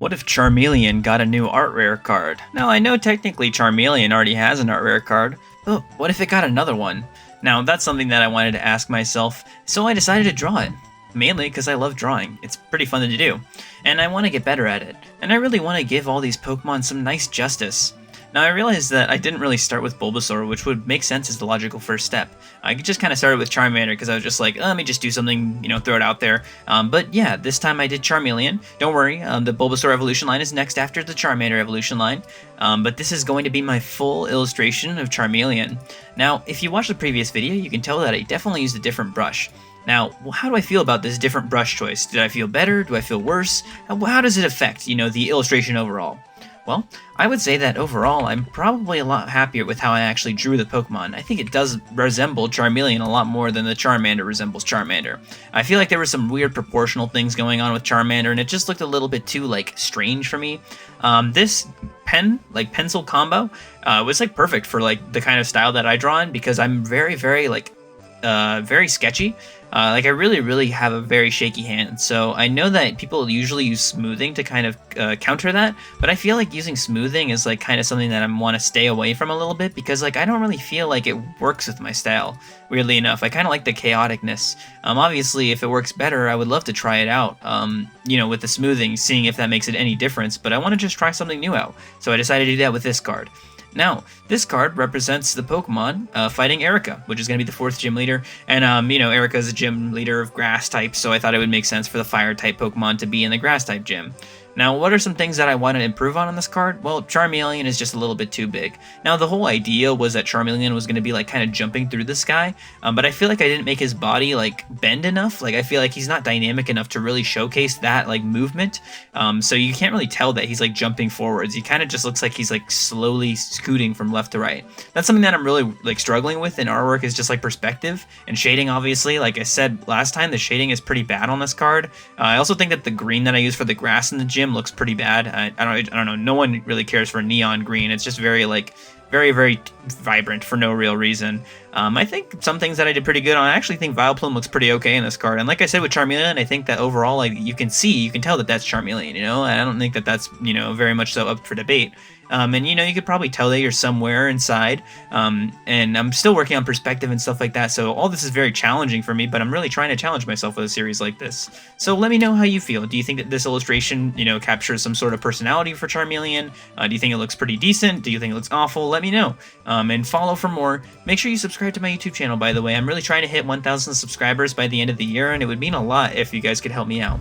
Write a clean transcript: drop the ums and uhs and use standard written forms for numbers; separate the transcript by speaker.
Speaker 1: What if Charmeleon got a new art rare card? Now, I know technically Charmeleon already has an art rare card, but what if it got another one? Now, that's something that I wanted to ask myself, so I decided to draw it. Mainly because I love drawing. It's pretty fun to do, and I want to get better at it. And I really want to give all these Pokemon some nice justice. Now, I realized that I didn't really start with Bulbasaur, which would make sense as the logical first step. I just kind of started with Charmander because I was just like, let me just do something, throw it out there. But yeah, this time I did Charmeleon. Don't worry, the Bulbasaur evolution line is next after the Charmander evolution line. But this is going to be my full illustration of Charmeleon. Now, if you watch the previous video, you can tell that I definitely used a different brush. Now, how do I feel about this different brush choice? Did I feel better? Do I feel worse? How does it affect, the illustration overall? Well, I would say that overall, I'm probably a lot happier with how I actually drew the Pokemon. I think it does resemble Charmeleon a lot more than the Charmander resembles Charmander. I feel like there were some weird proportional things going on with Charmander, and it just looked a little bit too, strange for me. This pencil combo was, perfect for, the kind of style that I draw in, because I'm very, very, very sketchy. I really have a very shaky hand, so I know that people usually use smoothing to kind of counter that, but I feel like using smoothing is kind of something that I want to stay away from a little bit, because I don't really feel like it works with my style, weirdly enough. I kind of like the chaoticness. Obviously, if it works better, I would love to try it out, with the smoothing, seeing if that makes it any difference, but I want to just try something new out, so I decided to do that with this card. Now, this card represents the Pokemon fighting Erica, which is going to be the 4th gym leader, and, Erica is a gym leader of grass type, so I thought it would make sense for the fire type Pokemon to be in the grass type gym. Now, what are some things that I want to improve on this card? Well, Charmeleon is just a little bit too big. Now, the whole idea was that Charmeleon was going to be, kind of jumping through the sky, but I feel like I didn't make his body, bend enough. I feel like he's not dynamic enough to really showcase that, movement, so you can't really tell that he's, jumping forwards. He kind of just looks like he's, slowly scooting from left to right. That's something that I'm really, struggling with in artwork, is just, perspective and shading, obviously. Like I said last time, the shading is pretty bad on this card. I also think that the green that I use for the grass in the gym looks pretty bad. I don't know. No one really cares for neon green. It's just very very, very vibrant for no real reason. I think some things that I did pretty good on. I actually think Vileplume looks pretty okay in this card. And like I said with Charmeleon, I think that overall, you can tell that that's Charmeleon, I don't think that that's, very much so up for debate. And, you could probably tell that you're somewhere inside. And I'm still working on perspective and stuff like that. So all this is very challenging for me, but I'm really trying to challenge myself with a series like this. So let me know how you feel. Do you think that this illustration, captures some sort of personality for Charmeleon? Do you think it looks pretty decent? Do you think it looks awful? Let me know. And follow for more. Make sure you subscribe to my YouTube channel, by the way. I'm really trying to hit 1,000 subscribers by the end of the year, and it would mean a lot if you guys could help me out.